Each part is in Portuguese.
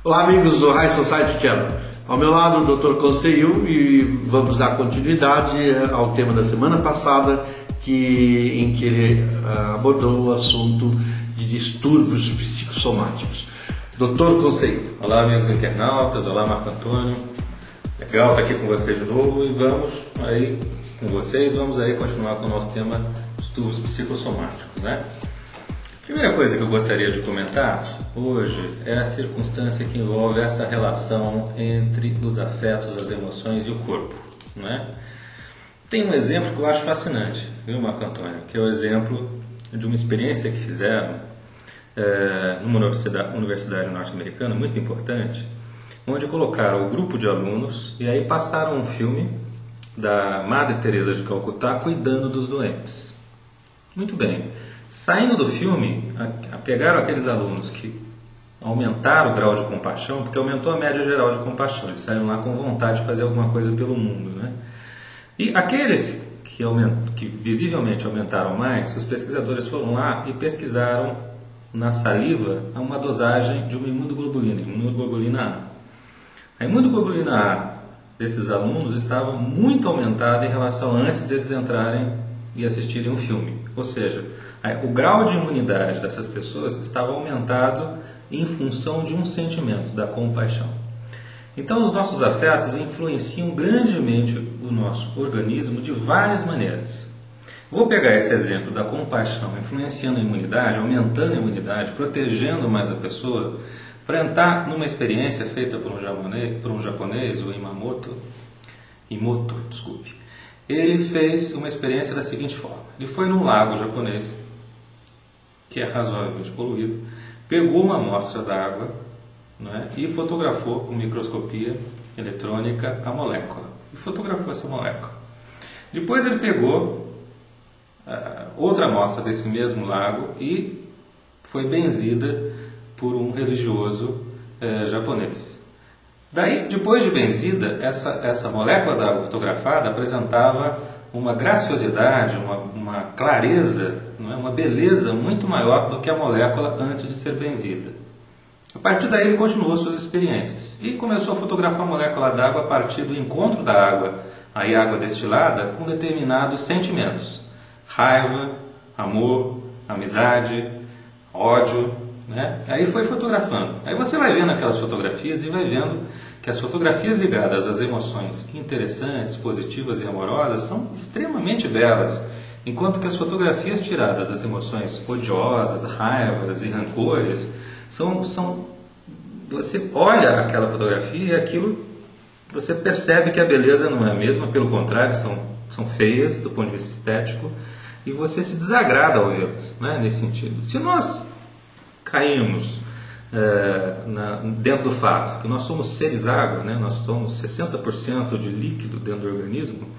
Olá, amigos do High Society Channel. Ao meu lado, o Dr. Conceyu, e vamos dar continuidade ao tema da semana passada, em que ele abordou o assunto de distúrbios psicossomáticos. Dr. Conceyu. Olá, amigos internautas. Olá, Marco Antônio. Legal estar aqui com vocês de novo e vamos aí continuar com o nosso tema distúrbios psicossomáticos, né? A primeira coisa que eu gostaria de comentar hoje é a circunstância que envolve essa relação entre os afetos, as emoções e o corpo, não é? Tem um exemplo que eu acho fascinante, viu, Marco Antônio? Que é o exemplo de uma experiência que fizeram numa universidade norte-americana muito importante, onde colocaram o grupo de alunos e aí passaram um filme da Madre Teresa de Calcutá cuidando dos doentes. Muito bem. Saindo do filme, pegaram aqueles alunos que aumentaram o grau de compaixão, porque aumentou a média geral de compaixão, eles saíram lá com vontade de fazer alguma coisa pelo mundo, né? E aqueles que visivelmente aumentaram mais, os pesquisadores foram lá e pesquisaram na saliva uma dosagem de uma imunoglobulina A. A imunoglobulina A desses alunos estava muito aumentada em relação a antes deles entrarem e assistirem um filme, ou seja, o grau de imunidade dessas pessoas estava aumentado em função de um sentimento, da compaixão. Então, os nossos afetos influenciam grandemente o nosso organismo de várias maneiras. Vou pegar esse exemplo da compaixão influenciando a imunidade, aumentando a imunidade, protegendo mais a pessoa, para entrar numa experiência feita por um japonês, o Imoto. Ele fez uma experiência da seguinte forma: ele foi num lago japonês, que é razoavelmente poluído, pegou uma amostra d'água, né, e fotografou com microscopia eletrônica a molécula. E fotografou essa molécula. Depois ele pegou outra amostra desse mesmo lago e foi benzida por um religioso japonês. Daí, depois de benzida, essa molécula d'água fotografada apresentava uma graciosidade, uma clareza, não é? Uma beleza muito maior do que a molécula antes de ser benzida. A partir daí ele continuou suas experiências e começou a fotografar a molécula d'água a partir do encontro da água, aí água destilada, com determinados sentimentos: raiva, amor, amizade, ódio, né? Aí foi fotografando. Aí você vai vendo aquelas fotografias e vai vendo que as fotografias ligadas às emoções interessantes, positivas e amorosas são extremamente belas, enquanto que as fotografias tiradas das emoções odiosas, raivas e rancores você olha aquela fotografia e aquilo você percebe que a beleza não é a mesma, pelo contrário, são feias do ponto de vista estético e você se desagrada ao vê-las, né, nesse sentido. Se nós caímos dentro do fato que nós somos seres água, né? Nós somos 60% de líquido dentro do organismo,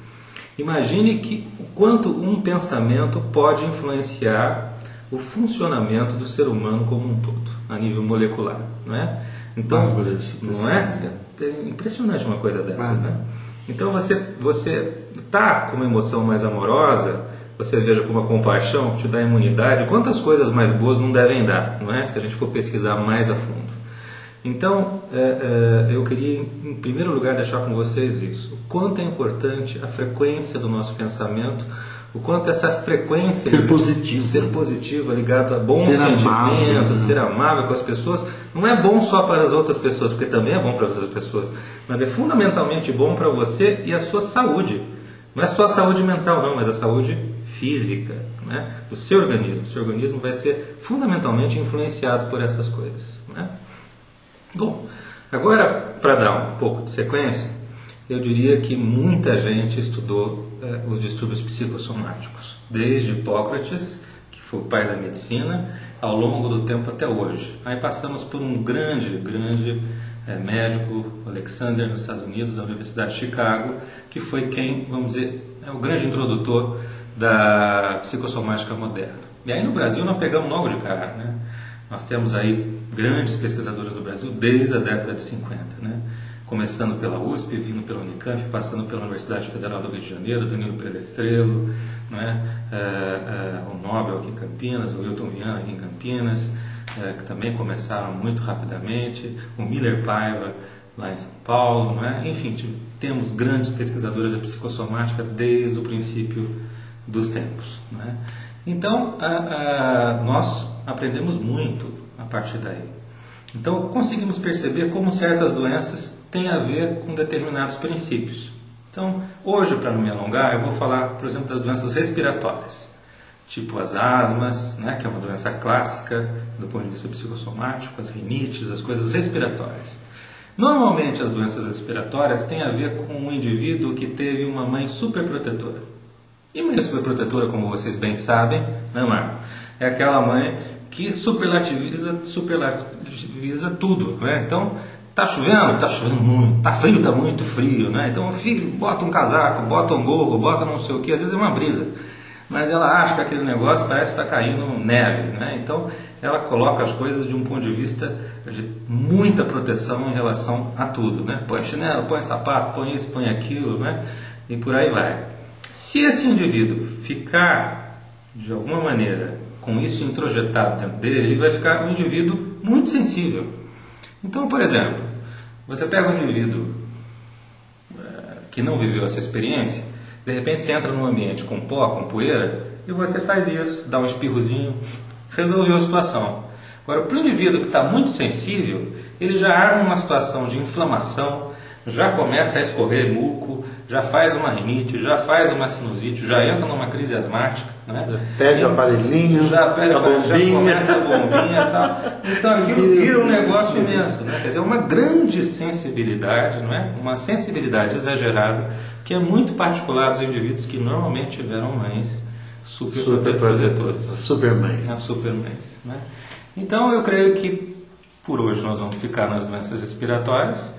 imagine o quanto um pensamento pode influenciar o funcionamento do ser humano como um todo, a nível molecular, não é? Então, não é? É impressionante uma coisa dessas, né? Então você está com uma emoção mais amorosa, você veja como a compaixão te dá imunidade, quantas coisas mais boas não devem dar, não é? Se a gente for pesquisar mais a fundo. Então, eu queria, em primeiro lugar, deixar com vocês isso. O quanto é importante a frequência do nosso pensamento, o quanto essa frequência... Ser positivo, ligado a bons sentimentos, ser amável com as pessoas. Não é bom só para as outras pessoas, porque também é bom para as outras pessoas, mas é fundamentalmente bom para você e a sua saúde. Não é só a saúde mental, não, mas a saúde física, né, do seu organismo. O seu organismo vai ser fundamentalmente influenciado por essas coisas, né? Bom, agora, para dar um pouco de sequência, eu diria que muita gente estudou os distúrbios psicossomáticos, desde Hipócrates, que foi o pai da medicina, ao longo do tempo até hoje. Aí passamos por um grande médico, Alexander, nos Estados Unidos, da Universidade de Chicago, que foi quem, vamos dizer, é o grande introdutor da psicossomática moderna. E aí no Brasil nós pegamos logo de cara, né? Nós temos aí grandes pesquisadores do Brasil desde a década de 50, né? Começando pela USP, vindo pela Unicamp, passando pela Universidade Federal do Rio de Janeiro, Danilo Pereira Estrelo, né? O Nobel aqui em Campinas, o Hilton Vian aqui em Campinas, que também começaram muito rapidamente, o Miller Paiva lá em São Paulo, não é? Enfim, temos grandes pesquisadores da psicossomática desde o princípio dos tempos, não é? Então, nós aprendemos muito a partir daí. Então, conseguimos perceber como certas doenças têm a ver com determinados princípios. Então, hoje, para não me alongar, eu vou falar, por exemplo, das doenças respiratórias, tipo as asmas, né, que é uma doença clássica do ponto de vista psicossomático, as rinites, as coisas respiratórias. Normalmente, as doenças respiratórias têm a ver com um indivíduo que teve uma mãe superprotetora. E mãe superprotetora, como vocês bem sabem, né, Marco? É aquela mãe que superlativiza tudo, né? Então, tá chovendo muito, tá muito frio, né? Então, o filho bota um casaco, bota um gorro, bota não sei o que, às vezes é uma brisa, mas ela acha que aquele negócio parece que está caindo neve, né? Então, ela coloca as coisas de um ponto de vista de muita proteção em relação a tudo, né? Põe chinelo, põe sapato, põe isso, põe aquilo, né? E por aí vai. Se esse indivíduo ficar, de alguma maneira, com isso introjetado dentro dele, ele vai ficar um indivíduo muito sensível. Então, por exemplo, você pega um indivíduo que não viveu essa experiência, de repente você entra num ambiente com pó, com poeira, e você faz isso, dá um espirrozinho, resolveu a situação. Agora, para o indivíduo que está muito sensível, ele já arma uma situação de inflamação, já começa a escorrer muco, já faz uma rinite, já faz uma sinusite, já entra numa crise asmática, né? Pega o aparelhinho, já começa a bombinha e tal. Então aquilo vira um negócio imenso, né? Quer dizer, uma grande sensibilidade, não é? Uma sensibilidade exagerada, que é muito particular dos indivíduos que normalmente tiveram mães superprotetoras. Supermães, né? Então eu creio que por hoje nós vamos ficar nas doenças respiratórias.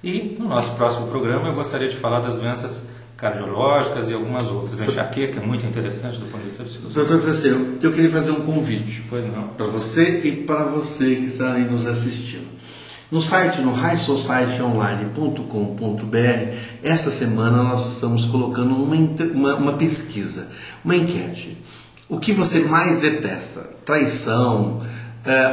E no nosso próximo programa eu gostaria de falar das doenças cardiológicas e algumas outras. A enxaqueca é muito interessante do ponto de vista psicossocial. Doutor Canceiu, eu queria fazer um convite. Pois não. Para você e para você que está aí nos assistindo. No site, no highsocietyonline.com.br, essa semana nós estamos colocando uma pesquisa, uma enquete. O que você mais detesta? Traição,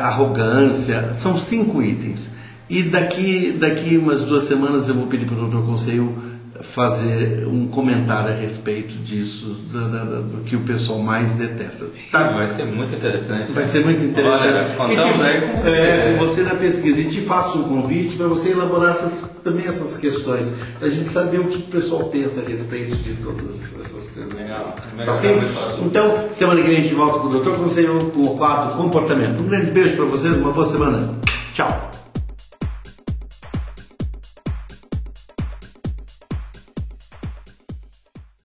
arrogância, são 5 itens. E daqui umas 2 semanas eu vou pedir para o Dr. Conselho fazer um comentário a respeito disso, do que o pessoal mais detesta. Tá? Vai ser muito interessante. Vai ser muito interessante. Olha, contamos aí com você na pesquisa. E te faço um convite para você elaborar também essas questões, para a gente saber o que o pessoal pensa a respeito de todas essas coisas. Legal. Tá okay? Então, semana que vem a gente volta com o Dr. Conselho com o quadro Comportamento. Um grande beijo para vocês, uma boa semana. Tchau.